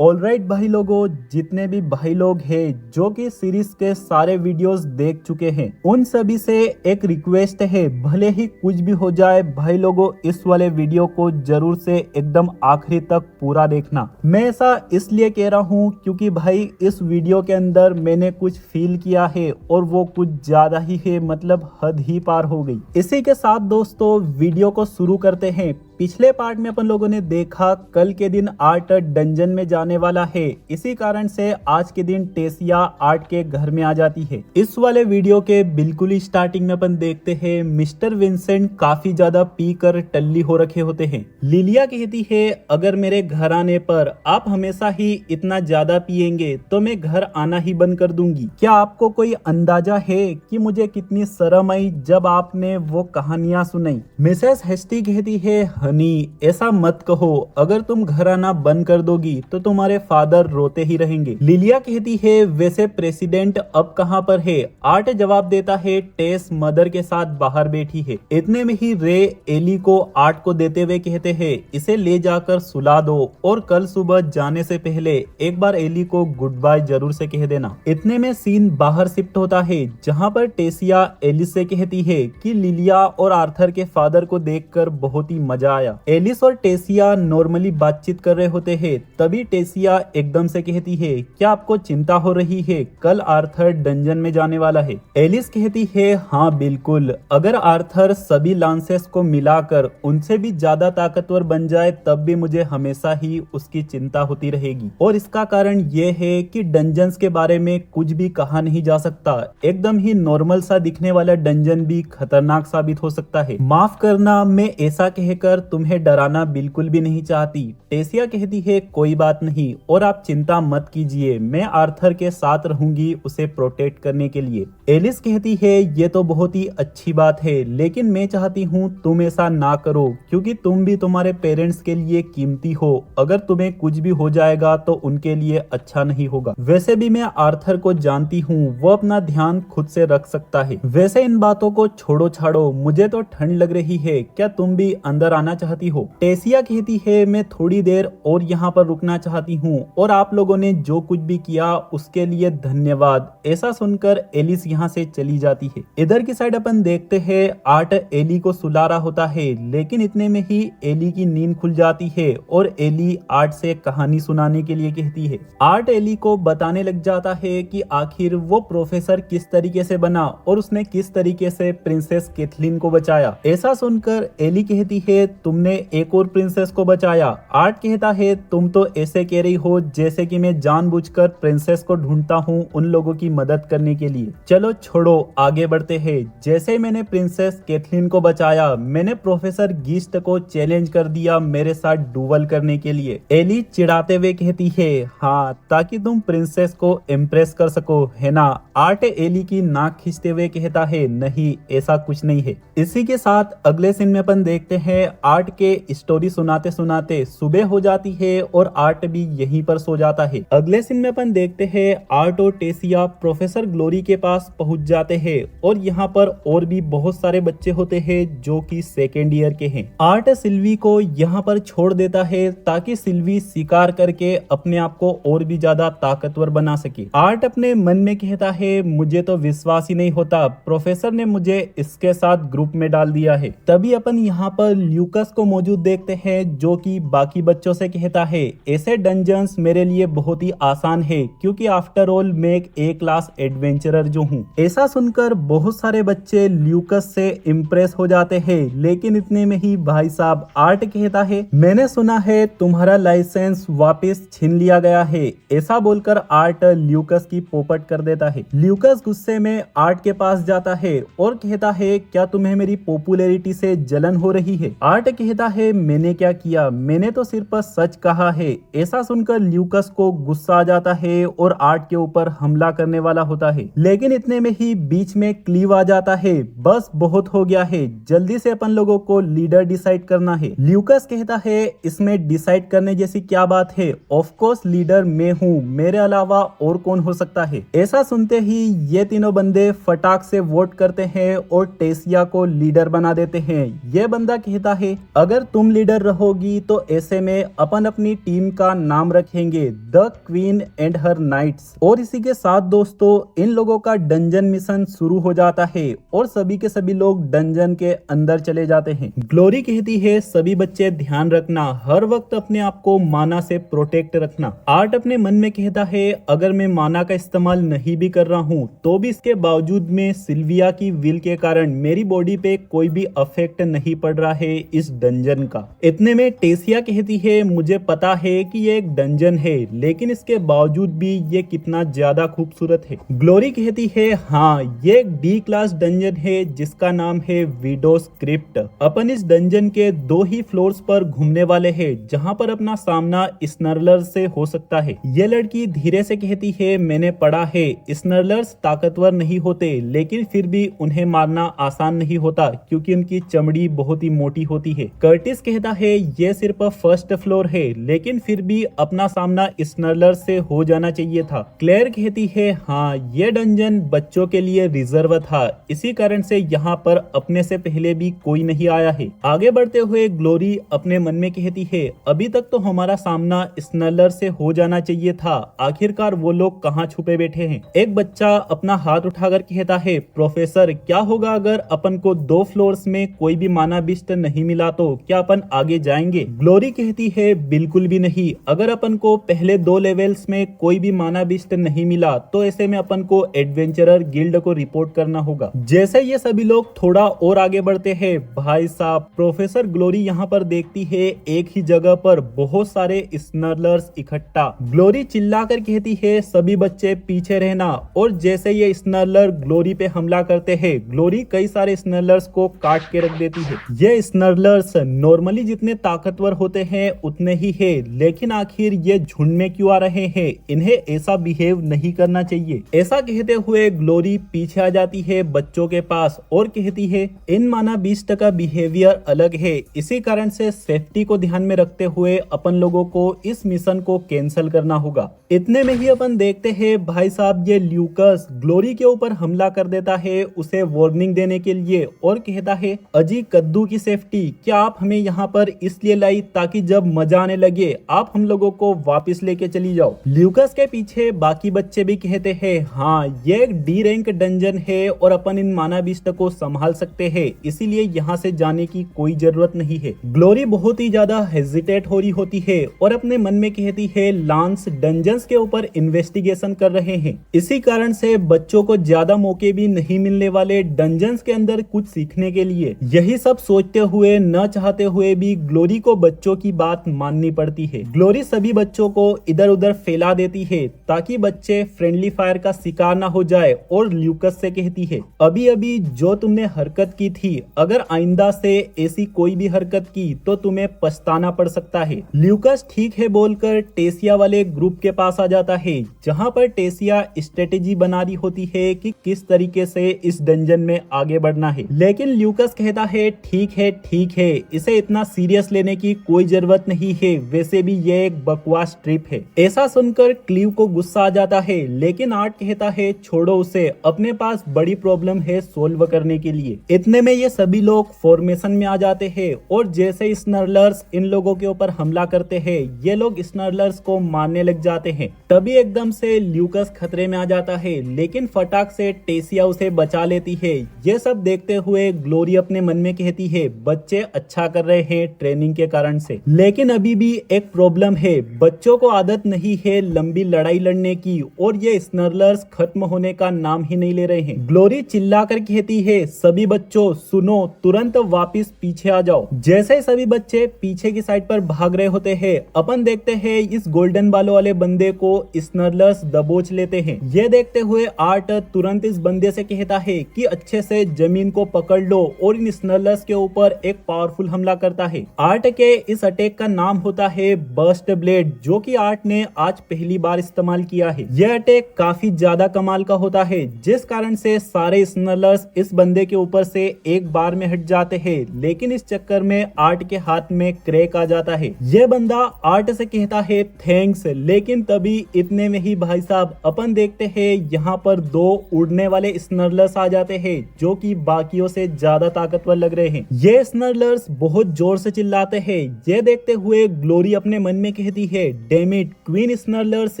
Alright भाई लोगों, जितने भी भाई लोग हैं जो कि सीरीज के सारे वीडियोस देख चुके हैं, उन सभी से एक रिक्वेस्ट है, भले ही कुछ भी हो जाए भाई लोगों, इस वाले वीडियो को जरूर से एकदम आखिरी तक पूरा देखना। मैं ऐसा इसलिए कह रहा हूँ क्योंकि भाई इस वीडियो के अंदर मैंने कुछ फील किया है और वो कुछ ज्यादा ही है, मतलब हद ही पार हो गई। इसी के साथ दोस्तों वीडियो को शुरू करते हैं। पिछले पार्ट में अपन लोगों ने देखा कल के दिन आर्ट डंजन में जाने वाला है, इसी कारण से आज के दिन टेसिया आर्ट के घर में आ जाती है। इस वाले वीडियो के बिल्कुल ही स्टार्टिंग में अपन देखते हैं मिस्टर विंसेंट काफी ज्यादा पी कर टल्ली हो रखे होते हैं। लिलिया कहती है, अगर मेरे घर आने पर आप हमेशा ही इतना ज्यादा पिएंगे तो मैं घर आना ही बंद कर दूंगी। क्या आपको कोई अंदाजा है कि मुझे कितनी शर्म आई जब आपने वो कहानियां सुनाई। मिसेस हेस्टी कहती है, हनी ऐसा मत कहो, अगर तुम घर आना बंद कर दोगी तो तुम्हारे फादर रोते ही रहेंगे। लिलिया कहती है, वैसे प्रेसिडेंट अब कहाँ पर है। आर्ट जवाब देता है, टेस मदर के साथ बाहर बैठी है। इतने में ही रे एली को आर्ट को देते हुए कहते हैं, इसे ले जाकर सुला दो और कल सुबह जाने से पहले एक बार एली को गुड बाय जरूर से कह देना। इतने में सीन बाहर शिफ्ट होता है जहाँ पर टेसिया एलिस से कहती है कि लिलिया और आर्थर के फादर को देखकर बहुत ही मजा आया। एलिस और टेसिया नॉर्मली बातचीत कर रहे होते हैं, तभी टेसिया एकदम से कहती है, क्या आपको चिंता हो रही है, कल आर्थर डंजन में जाने वाला है। एलिस कहती है, हाँ बिल्कुल, अगर आर्थर सभी लांसेस को मिलाकर उनसे भी ज्यादा ताकतवर बन जाए तब भी मुझे हमेशा ही उसकी चिंता होती रहेगी। और इसका कारण ये है कि डंजन्स के बारे में कुछ भी कहा नहीं जा सकता। एकदम ही नॉर्मल सा दिखने वाला डंजन भी खतरनाक साबित हो सकता है। माफ करना, मैं ऐसा कहकर तुम्हें डराना बिल्कुल भी नहीं चाहती। टेसिया कहती है, कोई बात नहीं और आप चिंता मत कीजिए, मैं आर्थर के साथ रहूंगी उसे प्रोटेक्ट करने के लिए। एलिस कहती है, ये तो बहुत ही अच्छी बात है, लेकिन मैं चाहती हूँ तुम ऐसा ना करो क्योंकि तुम भी तुम्हारे पेरेंट्स के लिए कीमती हो। अगर तुम्हें कुछ भी हो जाएगा तो उनके लिए अच्छा नहीं होगा। वैसे भी मैं आर्थर को जानती हूँ, वो अपना ध्यान खुद से रख सकता है। वैसे इन बातों को छोड़ो छाड़ो, मुझे तो ठंड लग रही है, क्या तुम भी अंदर आना चाहती हो। टेसिया कहती है, मैं थोड़ी देर और यहाँ पर रुकना चाहती हूँ और आप लोगों ने जो कुछ भी किया उसके लिए धन्यवाद। ऐसा सुनकर एलिस यहाँ से चली जाती है। इधर की साइड अपन देखते हैं आर्ट एली को सुला रहा होता है, लेकिन इतने में ही एली की नींद खुल जाती है और एली आर्ट से कहानी सुनाने के लिए कहती है। आर्ट एली को बताने लग जाता है कि आखिर वो प्रोफेसर किस तरीके से बना और उसने किस तरीके से प्रिंसेस कैथलीन को बचाया। ऐसा सुनकर एली कहती है, तुमने एक और प्रिंसेस को बचाया। आर्ट कहता है, तुम तो ऐसे कह रही हो जैसे कि मैं जानबूझकर प्रिंसेस को ढूंढता हूँ उन लोगों की मदद करने के लिए। चलो छोड़ो, आगे बढ़ते हैं। जैसे मैंने प्रिंसेस कैथलीन को बचाया, मैंने प्रोफेसर गीस्ट को चैलेंज कर दिया मेरे साथ डुअल करने के लिए। एली चिढ़ाते हुए कहती है, हाँ, ताकि तुम प्रिंसेस को इम्प्रेस कर सको, है ना। आर्ट एली की नाक खींचते हुए कहता है, नहीं ऐसा कुछ नहीं है। इसी के साथ अगले सीन में अपन देखते हैं आर्ट के स्टोरी सुनाते सुनाते सुबह हो जाती है और आर्ट भी यहीं पर सो जाता है। अगले सीन में अपन देखते हैं आर्ट और टेसिया प्रोफेसर ग्लोरी के पास पहुंच जाते हैं और यहाँ पर और भी बहुत सारे बच्चे होते हैं जो कि सेकेंड ईयर के हैं। आर्ट सिल्वी को यहाँ पर छोड़ देता है ताकि सिल्वी शिकार करके अपने आप को और भी ज्यादा ताकतवर बना सके। आर्ट अपने मन में कहता है, मुझे तो विश्वास ही नहीं होता, प्रोफेसर ने मुझे इसके साथ ग्रुप में डाल दिया है। तभी अपन यहाँ पर ल्यूकस को मौजूद देखते हैं जो कि बाकी बच्चों से कहता है, ऐसे डंजन्स मेरे लिए बहुत ही आसान है क्योंकि आफ्टर ऑल मैं एक ए क्लास एडवेंचरर जो हूँ। ऐसा सुनकर बहुत सारे बच्चे ल्यूकस से इम्प्रेस हो जाते हैं, लेकिन इतने में ही भाई साहब आर्ट कहता है, मैंने सुना है तुम्हारा लाइसेंस वापस छीन लिया गया है। ऐसा बोलकर आर्ट ल्यूकस की पोपट कर देता है। ल्यूकस गुस्से में आर्ट के पास जाता है और कहता है, क्या तुम्हें मेरी पॉपुलैरिटी से जलन हो रही है। आर्ट कहता है, मैंने क्या किया, मैंने तो सिर्फ सच कहा है। ऐसा सुनकर ल्यूकस को गुस्सा आ जाता है और आर्ट के ऊपर हमला करने वाला होता है, लेकिन इतने में ही बीच में क्लीव आ जाता है। बस बहुत हो गया है, जल्दी से अपन लोगों को लीडर डिसाइड करना है। ल्यूकस कहता है, इसमें डिसाइड करने जैसी क्या बात है, ऑफ कोर्स लीडर मैं हूँ, मेरे अलावा और कौन हो सकता है। ऐसा सुनते ही ये तीनों बंदे फटाक से वोट करते हैं और टेसिया को लीडर बना देते हैं। ये बंदा कहता है, अगर तुम लीडर रहोगी तो ऐसे में अपन अपनी टीम का नाम रखेंगे the queen and her knights. और इसी के साथ दोस्तों इन लोगों का डंजन मिशन शुरू हो जाता है और सभी के सभी लोग डंजन के अंदर चले जाते हैं। ग्लोरी कहती है सभी बच्चे ध्यान रखना, हर वक्त अपने आप को माना से प्रोटेक्ट रखना। आर्ट अपने मन में कहता है अगर मैं माना का इस्तेमाल नहीं भी कर रहा हूँ तो भी इसके बावजूद में सिल्विया की विल के कारण मेरी बॉडी पे कोई भी अफेक्ट नहीं पड़ रहा है इस डंजन का। इतने में टेसिया कहती है मुझे पता है कि ये एक डंजन है लेकिन इसके बावजूद भी ये कितना ज्यादा खूबसूरत है। ग्लोरी कहती है हाँ ये एक डी क्लास डंजन है जिसका नाम है विडोज क्रिप्ट। अपन इस डंजन के 2 ही फ्लोर्स पर घूमने वाले हैं जहाँ पर अपना सामना स्नर्लर से हो सकता है। ये लड़की धीरे से कहती है मैंने पढ़ा है स्नर्लर्स ताकतवर नहीं होते लेकिन फिर भी उन्हें मारना आसान नहीं होता क्योंकि उनकी चमड़ी बहुत ही मोटी होती है। कर्टिस कहता है ये सिर्फ फर्स्ट फ्लोर है लेकिन फिर भी अपना सामना स्नर्लर से हो जाना चाहिए था। क्लेयर कहती है हाँ ये डंजन बच्चों के लिए रिजर्व था, इसी कारण से यहाँ पर अपने से पहले भी कोई नहीं आया है। आगे बढ़ते हुए ग्लोरी अपने मन में कहती है अभी तक तो हमारा सामना स्नर्लर से हो जाना चाहिए था, आखिरकार वो लोग कहाँ छुपे बैठे हैं। एक बच्चा अपना हाथ उठाकर कहता है प्रोफेसर क्या होगा अगर अपन को 2 फ्लोर्स में कोई भी माना बिस्ट नहीं मिला तो क्या अपन आगे जाएंगे। ग्लोरी कहती है बिल्कुल भी नहीं, अगर अपन को पहले 2 लेवल्स में कोई भी माना बिस्ट नहीं मिला तो ऐसे में अपन को एडवेंचरर गिल्ड को रिपोर्ट करना होगा। जैसे ये सभी लोग थोड़ा और आगे बढ़ते हैं भाई साहब प्रोफेसर ग्लोरी यहाँ पर देखती है एक ही जगह पर बहुत सारे स्नर्लर्स इकट्ठा। ग्लोरी चिल्लाकर कहती है सभी बच्चे पीछे रहना और जैसे ये स्नर्लर ग्लोरी पे हमला करते हैं ग्लोरी कई सारे स्नर्लर्स को काट के रख देती है। ये स्नर्लर्स नॉर्मली जितने ताकतवर होते हैं उतने ही है लेकिन आखिर ये झुंड में क्यों आ रहे हैं, इन्हें ऐसा बिहेव नहीं करना चाहिए। ऐसा कहते हुए ग्लोरी पीछे आ जाती है बच्चों के पास और कहती है इन माना बीस्ट का बिहेवियर अलग है, इसी कारण से सेफ्टी को ध्यान में रखते हुए अपन लोगों को इस मिशन को कैंसिल करना होगा। इतने में ही अपन देखते हैं भाई साहब ये ल्यूकस ग्लोरी के ऊपर हमला कर देता है उसे वार्निंग देने के लिए और कहता है अजी कद्दू की सेफ्टी क्या आप हमें यहाँ पर इसलिए लाई ताकि जब मजा आने लगे आप हम लोगों को वापस लेके चली जाओ। ल्यूकस के पीछे बाकी बच्चे भी कहते हैं हाँ ये एक डी रैंक डंजन है और अपन इन माना बिस्ट को संभाल सकते हैं, इसीलिए यहाँ से जाने की कोई जरूरत नहीं है। ग्लोरी बहुत ही ज्यादा हेजिटेट हो रही होती है और अपने मन में कहती है लांस डंजन्स के ऊपर इन्वेस्टिगेशन कर रहे हैं, इसी कारण से बच्चों को ज्यादा मौके भी नहीं मिलने वाले डंजन्स के अंदर कुछ सीखने के लिए। यही सब सोचते हुए न चाहते हुए भी ग्लोरी को बच्चों की बात माननी पड़ती है। ग्लोरी सभी बच्चों को इधर उधर फैला देती है ताकि बच्चे फ्रेंडली फायर का शिकार ना हो जाए और ल्यूकस से कहती है अभी अभी जो तुमने हरकत की थी अगर आइंदा से ऐसी कोई भी हरकत की तो तुम्हें पछताना पड़ सकता है। ल्यूकस ठीक है बोलकर टेसिया वाले ग्रुप के पास आ जाता है जहाँ पर टेसिया स्ट्रेटेजी बना रही होती है कि किस तरीके से इस डंजन में आगे बढ़ना है, लेकिन ल्यूकस कहता है ठीक है इसे इतना सीरियस लेने की कोई जरूरत नहीं है, वैसे भी ये एक बकवास ट्रिप है। ऐसा सुनकर क्लीव को गुस्सा आ जाता है लेकिन आर्ट कहता है छोड़ो उसे, अपने पास बड़ी प्रॉब्लम है सोल्व करने के लिए। इतने में ये सभी लोग फॉर्मेशन में आ जाते हैं और जैसे स्नर्लर्स इन लोगों के ऊपर हमला करते हैं ये लोग स्नर्लर्स को मारने लग जाते हैं। तभी एकदम से ल्यूकस खतरे में आ जाता है लेकिन फटाक से टेसिया उसे बचा लेती है। ये सब देखते हुए ग्लोरी अपने मन में कहती है बच्चे अच्छा कर रहे हैं ट्रेनिंग के कारण से, लेकिन अभी भी एक प्रॉब्लम है, बच्चों को आदत नहीं है लंबी लड़ाई लड़ने की और ये स्नर्लर्स खत्म होने का नाम ही नहीं ले रहे हैं। ग्लोरी चिल्लाकर कहती है सभी बच्चों सुनो, तुरंत वापस पीछे आ जाओ। जैसे सभी बच्चे पीछे की साइड पर भाग रहे होते हैं अपन देखते हैं इस गोल्डन बालों वाले बंदे को स्नर्लर्स दबोच लेते हैं। ये देखते हुए आर्ट तुरंत इस बंदे से कहता है कि अच्छे से जमीन को पकड़ लो और इन स्नर्लर्स के ऊपर एक पावरफुल हमला करता है। आर्ट के इस अटैक का नाम होता है बर्स्ट ब्लेड जो कि आर्ट ने आज पहली बार इस्तेमाल किया है। यह अटैक काफी ज्यादा कमाल का होता है जिस कारण से सारे स्नर्लर्स इस बंदे के ऊपर से एक बार में हट जाते हैं, लेकिन इस चक्कर में आर्ट के हाथ में क्रैक आ जाता है। यह बंदा आर्ट से कहता है थैंक्स, लेकिन तभी इतने में ही भाई साहब अपन देखते हैं यहाँ पर 2 उड़ने वाले स्नर्लर्स आ जाते हैं जो कि बाकियों से ज्यादा ताकतवर लग रहे हैं। ये स्नर्लर स्नरलर्स बहुत जोर से चिल्लाते हैं। ये देखते हुए ग्लोरी अपने मन में कहती है, डैम इट, क्वीन स्नरलर्स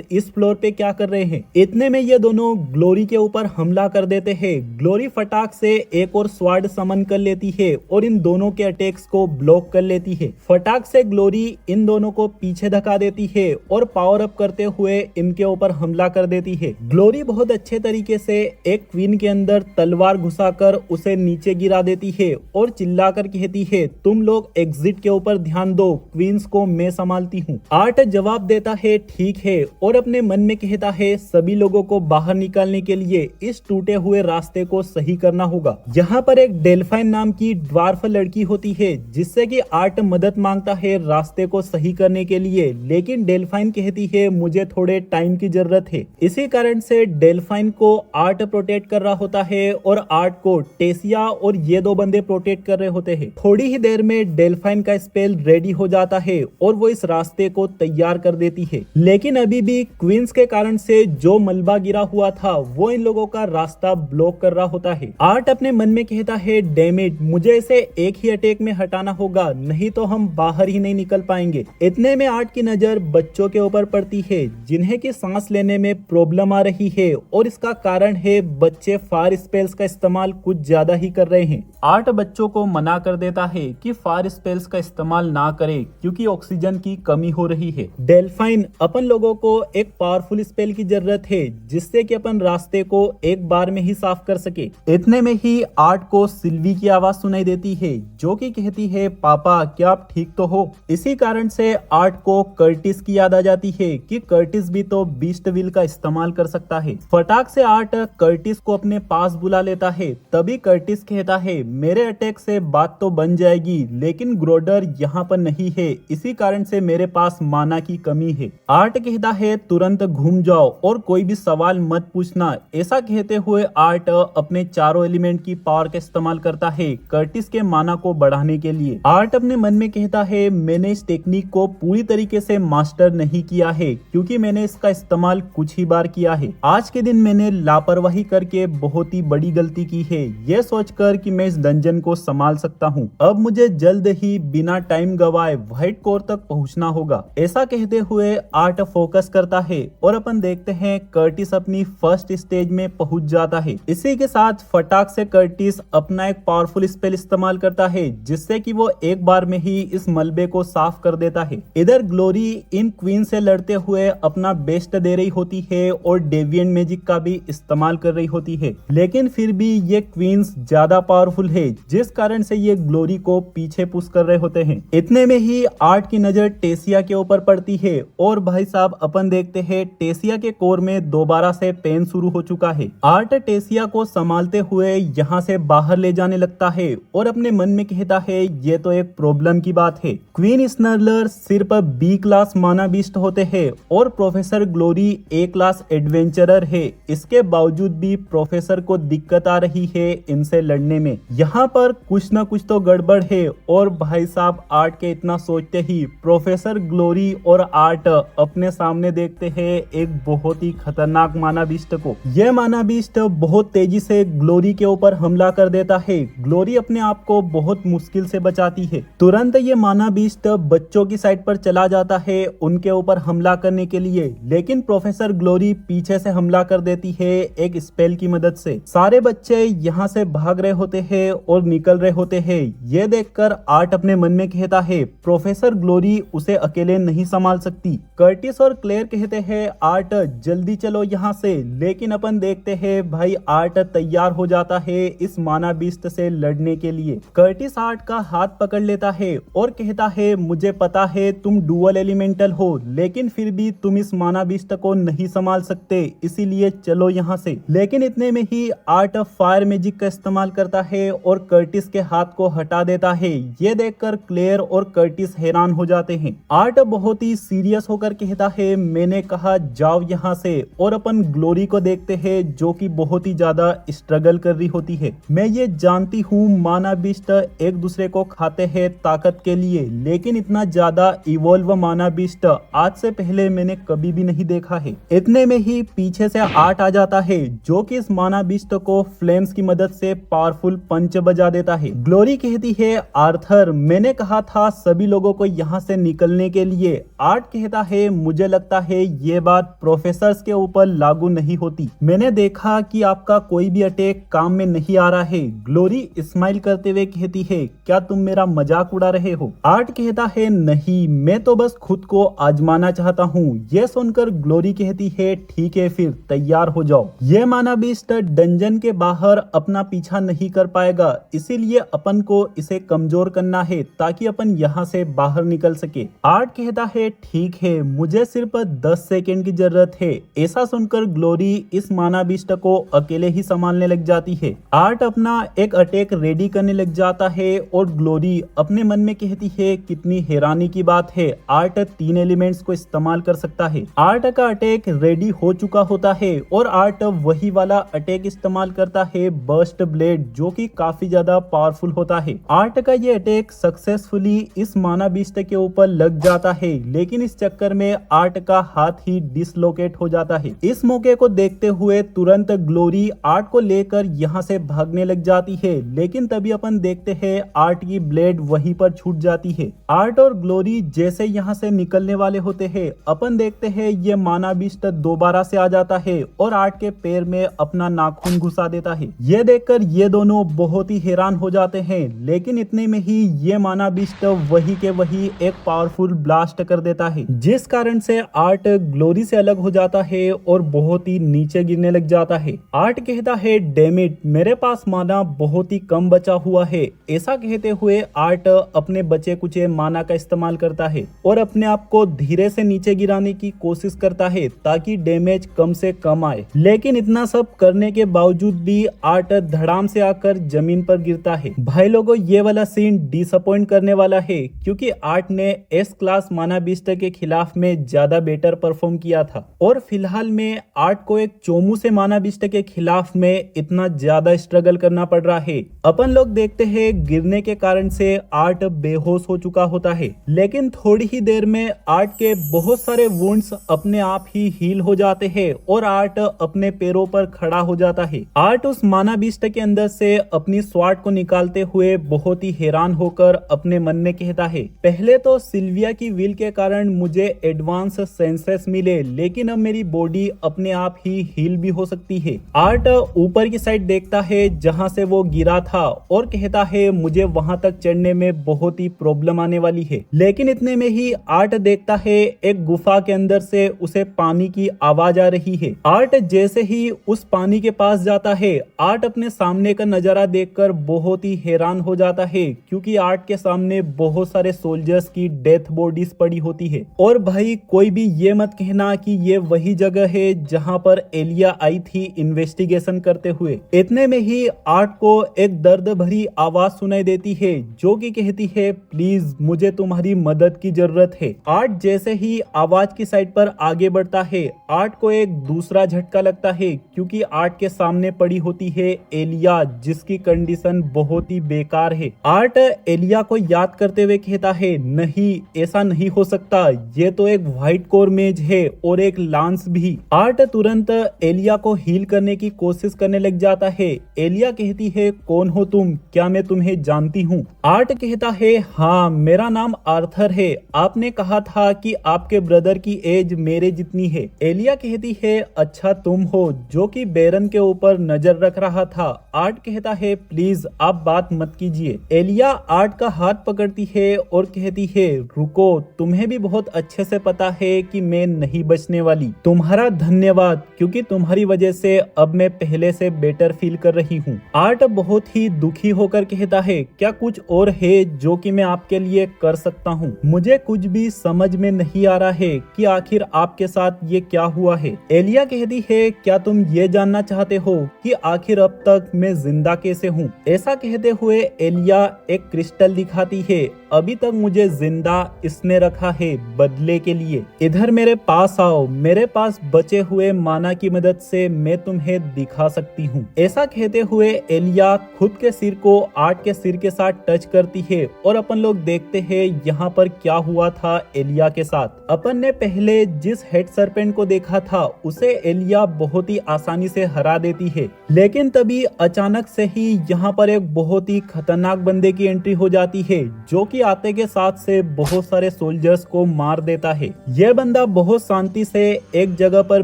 इस फ्लोर पे क्या कर रहे हैं। इतने में ये दोनों ग्लोरी के ऊपर हमला कर देते हैं। ग्लोरी फटाक से एक और स्वार्ड समन कर लेती है और इन दोनों के अटैक्स को ब्लॉक कर लेती है। फटाक से ग्लोरी इन दोनों को पीछे धका देती है और पावर अप करते हुए इनके ऊपर हमला कर देती है। ग्लोरी बहुत अच्छे तरीके से एक क्वीन के अंदर तलवार घुसाकर उसे नीचे गिरा देती है और चिल्लाकर कहती है, तुम लोग एग्जिट के ऊपर ध्यान दो, क्वींस को मैं संभालती हूँ। आर्ट जवाब देता है, ठीक है, और अपने मन में कहता है, सभी लोगों को बाहर निकालने के लिए इस टूटे हुए रास्ते को सही करना होगा। यहाँ पर एक डेल्फाइन नाम की ड्वार्फ लड़की होती है जिससे कि आर्ट मदद मांगता है रास्ते को सही करने के लिए, लेकिन डेल्फाइन कहती है, मुझे थोड़े टाइम की जरूरत है। इसी कारण से डेल्फाइन को आर्ट प्रोटेक्ट कर रहा होता है और आर्ट को टेसिया और ये दो बंदे प्रोटेक्ट कर रहे होते हैं। थोड़ी ही देर में डेल्फाइन का स्पेल रेडी हो जाता है और वो इस रास्ते को तैयार कर देती है, लेकिन अभी भी क्वींस के कारण से जो मलबा गिरा हुआ था वो इन लोगों का रास्ता ब्लॉक कर रहा होता है। आर्ट अपने मन में कहता है, डैम इट, मुझे इसे एक ही अटैक में हटाना होगा, नहीं तो हम बाहर ही नहीं निकल पाएंगे। इतने में आर्ट की नजर बच्चों के ऊपर पड़ती है जिन्हें की सांस लेने में प्रॉब्लम आ रही है और इसका कारण है बच्चे फायर स्पेल्स का इस्तेमाल कुछ ज्यादा ही कर रहे हैं। आर्ट बच्चों को मना कर देता है कि फायर स्पेल्स का इस्तेमाल ना करें क्योंकि ऑक्सीजन की कमी हो रही है। डेल्फाइन, अपन लोगों को एक पावरफुल स्पेल की जरूरत है जिससे कि अपन रास्ते को एक बार में ही साफ कर सके। इतने में ही आर्ट को सिल्वी की आवाज सुनाई देती है जो कि कहती है, पापा क्या आप ठीक तो हो। इसी कारण से आर्ट को कर्टिस की याद आ जाती है कि कर्टिस भी तो बीस्ट व्हील का इस्तेमाल कर सकता है। फटाक से आर्ट कर्टिस को अपने पास बुला लेता है। तभी कर्टिस कहता है, मेरे अटैक से बात तो बन जाएगी लेकिन ग्रोडर यहाँ पर नहीं है, इसी कारण से मेरे पास माना की कमी है। आर्ट कहता है, तुरंत घूम जाओ और कोई भी सवाल मत पूछना। ऐसा कहते हुए आर्ट अपने चारों एलिमेंट की पावर का इस्तेमाल करता है कर्टिस के माना को बढ़ाने के लिए। आर्ट अपने मन में कहता है, मैंने इस टेक्निक को पूरी तरीके से मास्टर नहीं किया है क्योंकि मैंने इसका इस्तेमाल कुछ ही बार किया है। आज के दिन मैंने लापरवाही करके बहुत ही बड़ी गलती की है, यह सोचकर कि मैं इस डंजन को संभाल सकता हूँ। अब मुझे जल्द ही बिना टाइम गवाए व्हाइट कोर तक पहुँचना होगा। ऐसा कहते हुए आर्ट फोकस करता है और अपन देखते हैं कर्टिस अपनी फर्स्ट स्टेज में पहुंच जाता है। इसी के साथ फटाक से कर्टिस अपना एक पावरफुल स्पेल इस्तेमाल करता है जिससे कि वो एक बार में ही इस मलबे को साफ कर देता है। इधर ग्लोरी इन क्वीन से लड़ते हुए अपना बेस्ट दे रही होती है और डेविएंट मैजिक का भी इस्तेमाल कर रही होती है, लेकिन फिर भी ये क्वींस ज्यादा पावरफुल है जिस कारण से ये ग्लोरी को पीछे पुश कर रहे होते हैं। इतने में ही आर्ट की नजर टेसिया के ऊपर पड़ती है और भाई साहब अपन देखते हैं टेसिया के कोर में दोबारा से पेन शुरू हो चुका है। आर्ट टेसिया को संभालते हुए यहाँ से बाहर ले जाने लगता है और अपने मन में कहता है, ये तो एक प्रॉब्लम की बात है। क्वीन स्नरलर सिर्फ बी क्लास माना बीस्ट होते हैं और प्रोफेसर ग्लोरी ए क्लास एडवेंचरर है। इसके बावजूद भी प्रोफेसर को दिक्कत आ रही है इनसे लड़ने में। यहाँ पर कुछ ना कुछ तो गड़बड़ है और भाई साहब आर्ट के इतना सोचते ही प्रोफेसर ग्लोरी और आर्ट अपने सामने देखते हैं एक बहुत ही खतरनाक माना बीस्ट को। यह माना बीस्ट बहुत तेजी से ग्लोरी के ऊपर हमला कर देता है। ग्लोरी अपने आप को बहुत मुश्किल से बचाती है। तुरंत ये माना बीस्ट बच्चों की साइड पर चला जाता है उनके ऊपर हमला करने के लिए, लेकिन प्रोफेसर ग्लोरी पीछे से हमला कर देती है एक स्पेल की मदद से। सारे बच्चे यहाँ से भाग रहे होते हैं और निकल रहे होते हैं। ये देखकर आर्ट अपने मन में कहता है, प्रोफेसर ग्लोरी उसे अकेले नहीं संभाल सकती। कर्टिस और क्लेयर कहते हैं, आर्ट जल्दी चलो यहाँ से, लेकिन अपन देखते हैं भाई आर्ट तैयार हो जाता है इस माना बीस्ट से लड़ने के लिए। कर्टिस आर्ट का हाथ पकड़ लेता है और कहता है, मुझे पता है तुम डुअल एलिमेंटल हो, लेकिन फिर भी तुम इस माना बीस्ट को नहीं संभाल सकते, इसीलिए चलो यहाँ से। लेकिन इतने में ही आर्ट फायर मैजिक का इस्तेमाल करता है और कर्टिस के हाथ को हटा देता है। ये देखकर क्लेयर और कर्टिस हैरान हो जाते हैं। आर्ट बहुत ही सीरियस होकर कहता है, मैंने कहा जाओ यहाँ से, और अपन ग्लोरी को देखते हैं जो कि बहुत ही ज्यादा स्ट्रगल कर रही होती है। मैं ये जानती हूँ माना बीस्ट एक दूसरे को खाते हैं ताकत के लिए, लेकिन इतना ज्यादा इवॉल्व माना बीस्ट आज से पहले मैंने कभी भी नहीं देखा है। इतने में ही पीछे से आर्ट आ जाता है जो कि इस माना बीस्ट को फ्लेम्स की मदद से पावरफुल पंच बजा देता है। ग्लोरी कहती कहती है आर्थर, मैंने कहा था सभी लोगों को यहाँ से निकलने के लिए। आर्ट कहता है मुझे लगता है ये बात प्रोफेसर्स के ऊपर लागू नहीं होती। मैंने देखा कि आपका कोई भी अटैक काम में नहीं आ रहा है। ग्लोरी स्माइल करते हुए कहती है क्या तुम मेरा मजाक उड़ा रहे हो? आर्ट कहता है नहीं, मैं तो बस खुद को आजमाना चाहता हूँ। ये सुनकर ग्लोरी कहती है ठीक है फिर तैयार हो जाओ। ये माना बीस्ट डंजन के बाहर अपना पीछा नहीं कर पाएगा, इसीलिए अपन को इसे कमजोर करना है ताकि अपन यहाँ से बाहर निकल सके। आर्ट कहता है ठीक है, मुझे सिर्फ 10 सेकेंड की जरूरत है। ऐसा सुनकर ग्लोरी इस माना बीस्ट को अकेले ही संभालने लग जाती है। आर्ट अपना एक अटैक रेडी करने लग जाता है और ग्लोरी अपने मन में कहती है कितनी हैरानी की बात है, आर्ट 3 एलिमेंट्स को इस्तेमाल कर सकता है। आर्ट का अटैक रेडी हो चुका होता है और आर्ट वही वाला अटैक इस्तेमाल करता है, बर्स्ट ब्लेड, जो कि काफी ज्यादा पावरफुल होता है। आर्ट का ये अटैक सक्सेसफुली इस माना बीस्ट के ऊपर लग जाता है, लेकिन इस चक्कर में आर्ट का हाथ ही डिसलोकेट हो जाता है। इस मौके को देखते हुए तुरंत ग्लोरी आर्ट को लेकर यहाँ से भागने लग जाती है, लेकिन तभी अपन देखते हैं आर्ट की ब्लेड वहीं पर छूट जाती है। आर्ट और ग्लोरी जैसे यहाँ से निकलने वाले होते हैं, अपन देखते हैं ये माना बीस्ट दोबारा से आ जाता है और आर्ट के पैर में अपना नाखून घुसा देता है। ये देखकर ये दोनों बहुत ही हैरान हो जाते हैं, लेकिन इतने में ही ये माना बीस्ट वही के वही एक पावरफुल ब्लास्ट कर देता है, जिस कारण से आर्ट ग्लोरी से अलग हो जाता है और बहुत ही नीचे गिरने लग जाता है। आर्ट कहता है डैम इट, मेरे पास माना बहुत ही कम बचा हुआ है। ऐसा कहते हुए आर्ट अपने बचे कुचे माना का इस्तेमाल करता है और अपने आप को धीरे से नीचे गिराने की कोशिश करता है ताकि डैमेज कम से कम आए। लेकिन इतना सब करने के बावजूद भी आर्ट धड़ाम से आकर जमीन पर गिरता है। भाई लोगों, ये वाला सीन डिसअपॉइंट करने वाला है क्योंकि आर्ट ने एस क्लास माना बीस्ट के खिलाफ में ज्यादा बेटर परफॉर्म किया था और फिलहाल में आर्ट को एक चोमू से माना बीस्ट के खिलाफ में इतना ज्यादा स्ट्रगल करना पड़ रहा है। अपन लोग देखते हैं गिरने के कारण से आर्ट बेहोश हो चुका होता है, लेकिन थोड़ी ही देर में आर्ट के बहुत सारे वुंड्स अपने आप ही हील हो जाते हैं और आर्ट अपने पैरों पर खड़ा हो जाता है। आर्ट उस माना बीस्ट के अंदर से अपनी स्वॉर्ड को निकालते हुए बहुत ही हैरान होकर अपने मन में कहता है पहले तो सिल्विया की विल के कारण मुझे एडवांस सेंसेस मिले, लेकिन अब मेरी बॉडी अपने आप ही हील भी हो सकती है। आर्ट ऊपर की साइड देखता है जहां से वो गिरा था और कहता है मुझे वहां तक चढ़ने में बहुत ही प्रॉब्लम आने वाली है। लेकिन इतने में ही आर्ट देखता है एक गुफा के अंदर से उसे पानी की आवाज आ रही है। आर्ट जैसे ही उस पानी के पास जाता है, आर्ट अपने सामने का नजारा देखकर बहुत ही हैरान हो जाता है क्योंकि आर्ट के सामने बहुत सारे सोल्जर्स की डेथ बॉडीज पड़ी होती है। और भाई कोई भी ये मत कहना कि ये वही जगह है जहां पर एलिया आई थी इन्वेस्टिगेशन करते हुए। इतने में ही आर्ट को एक दर्द भरी आवाज सुनाई देती है जो कि कहती है प्लीज मुझे तुम्हारी मदद की जरूरत है। आर्ट जैसे ही आवाज की साइड पर आगे बढ़ता है, आर्ट को एक दूसरा झटका लगता है क्योंकि आर्ट के सामने पड़ी होती है एलिया, जिसकी कंडीशन बहुत ही बेकार है। आर्ट एलिया को याद करते हुए कहता है नहीं, ऐसा नहीं हो सकता, ये तो एक व्हाइट कोर मेज है और एक लांस भी। आर्ट तुरंत एलिया को हील करने की कोशिश करने लग जाता है। एलिया कहती है कौन हो तुम, क्या मैं तुम्हें जानती हूँ? आर्ट कहता है हाँ, मेरा नाम आर्थर है, आपने कहा था कि आपके ब्रदर की एज मेरे जितनी है। एलिया कहती है अच्छा तुम हो जो कि बैरन के ऊपर नजर रख रहा था। आर्ट कहता है प्लीज आप बात मत कीजिए। एलिया आर्ट का हाथ पकड़ती है और कहती है रुको, तुम्हें भी बहुत अच्छे से पता है कि मैं नहीं बचने वाली। तुम्हारा धन्यवाद, क्योंकि तुम्हारी वजह से अब मैं पहले से बेटर फील कर रही हूँ। आर्ट बहुत ही दुखी होकर कहता है क्या कुछ और है जो कि मैं आपके लिए कर सकता हूँ? मुझे कुछ भी समझ में नहीं आ रहा है कि आखिर आपके साथ ये क्या हुआ है। एलिया कहती है क्या तुम ये जानना चाहते हो कि आखिर अब तक मैं जिंदा कैसे हूँ? ऐसा कहते हुए एलिया एक क्रिस्टल दिखाती है, अभी तक मुझे जिंदा इसने रखा है बदले के लिए। इधर मेरे पास आओ, मेरे पास बचे हुए माना की मदद से मैं तुम्हें दिखा सकती हूँ। ऐसा कहते हुए एलिया खुद के सिर को आर्ट के सिर के साथ टच करती है और अपन लोग देखते हैं यहाँ पर क्या हुआ था एलिया के साथ। अपन ने पहले जिस हेड सर्पेंट को देखा था उसे एलिया बहुत ही आसानी से हरा देती है, लेकिन तभी अचानक से ही यहाँ पर एक बहुत ही खतरनाक खतरनाक बंदे की एंट्री हो जाती है जो कि आते के साथ से बहुत सारे सोल्जर्स को मार देता है। यह बंदा बहुत शांति से एक जगह पर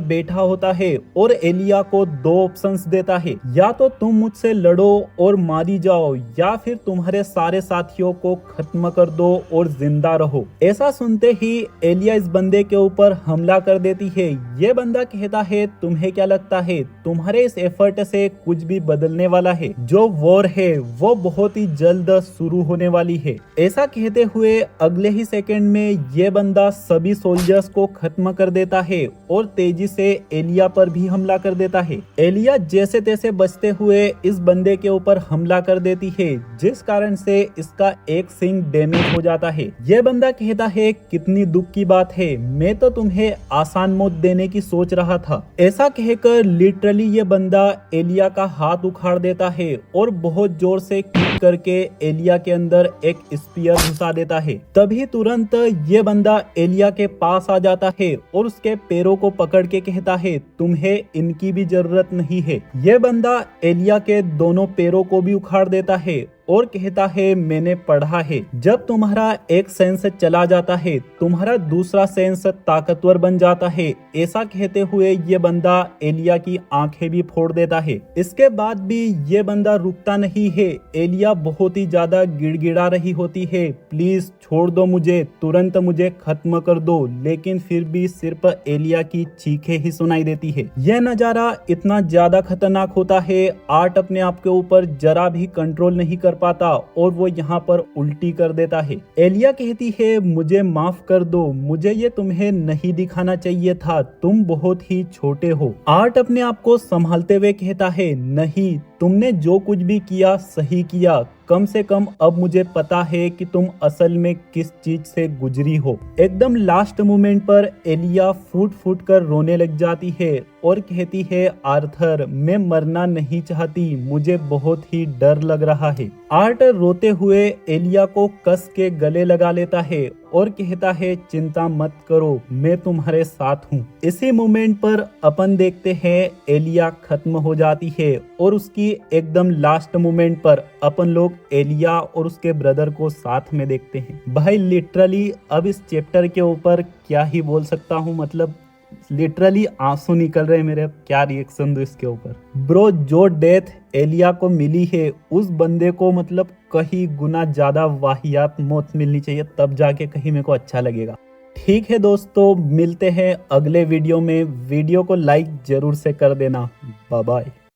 बैठा होता है और एलिया को दो ऑप्शंस देता है, या तो तुम मुझसे लड़ो और मारी जाओ या फिर तुम्हारे सारे साथियों को खत्म कर दो और जिंदा रहो। ऐसा सुनते ही एलिया इस बंदे के ऊपर हमला कर देती है। ये बंदा कहता है तुम्हें क्या लगता है तुम्हारे इस एफर्ट से कुछ भी बदलने वाला है? जो वॉर है वो बहुत ही जल्द शुरू होने वाली है। ऐसा कहते हुए अगले ही सेकंड में ये बंदा सभी सोल्जर्स को खत्म कर देता है और तेजी से एलिया पर भी हमला कर देता है। एलिया जैसे तैसे बचते हुए इस बंदे के ऊपर हमला कर देती है, जिस कारण से इसका एक सिंग डैमेज हो जाता है। यह बंदा कहता है कितनी दुख की बात है, मैं तो तुम्हें आसान मौत देने की सोच रहा था। ऐसा कहकर लिटरली ये बंदा एलिया का हाथ उखाड़ देता है और बहुत जोर से किक करके एलिया के अंदर एक स्पीयर घुसा देता है। तभी तुरंत ये बंदा एलिया के पास आ जाता है और उसके पैरों को पकड़ के कहता है तुम्हें इनकी भी जरूरत नहीं है। यह बंदा एलिया के दोनों पैरों को भी उखाड़ देता है और कहता है मैंने पढ़ा है जब तुम्हारा एक सेंस चला जाता है तुम्हारा दूसरा सेंस ताकतवर बन जाता है। ऐसा कहते हुए ये बंदा एलिया की आंखें भी फोड़ देता है। इसके बाद भी ये बंदा रुकता नहीं है। एलिया बहुत ही ज्यादा गिड़गिड़ा रही होती है, प्लीज छोड़ दो मुझे, तुरंत मुझे खत्म कर दो, लेकिन फिर भी सिर्फ एलिया की चीखें ही सुनाई देती है। यह नजारा इतना ज्यादा खतरनाक होता है, आर्ट अपने आप के ऊपर जरा भी कंट्रोल नहीं कर पाता और वो यहाँ पर उल्टी कर देता है। एलिया कहती है मुझे माफ कर दो, मुझे ये तुम्हें नहीं दिखाना चाहिए था, तुम बहुत ही छोटे हो। आर्ट अपने आप को संभालते हुए कहता है नहीं, तुमने जो कुछ भी किया सही किया, कम से कम अब मुझे पता है कि तुम असल में किस चीज से गुजरी हो। एकदम लास्ट मोमेंट पर एलिया फूट फूट कर रोने लग जाती है और कहती है आर्थर मैं मरना नहीं चाहती, मुझे बहुत ही डर लग रहा है। आर्ट रोते हुए एलिया को कस के गले लगा लेता है और कहता है चिंता मत करो, मैं तुम्हारे साथ हूँ। इसी मोमेंट पर अपन देखते हैं एलिया खत्म हो जाती है और उसकी एकदम लास्ट मोमेंट पर अपन लोग एलिया और उसके ब्रदर को साथ में देखते हैं। भाई लिटरली अब इस चैप्टर के ऊपर क्या ही बोल सकता हूँ, मतलब लिटरली आंसू निकल रहे हैं मेरे। क्या रिएक्शन दो इसके ऊपर। ब्रो जो डेथ एलिया को मिली है उस बंदे को मतलब कहीं गुना ज्यादा वाहियात मौत मिलनी चाहिए, तब जाके कहीं मेरे को अच्छा लगेगा। ठीक है दोस्तों, मिलते हैं अगले वीडियो में। वीडियो को लाइक जरूर से कर देना। Bye bye.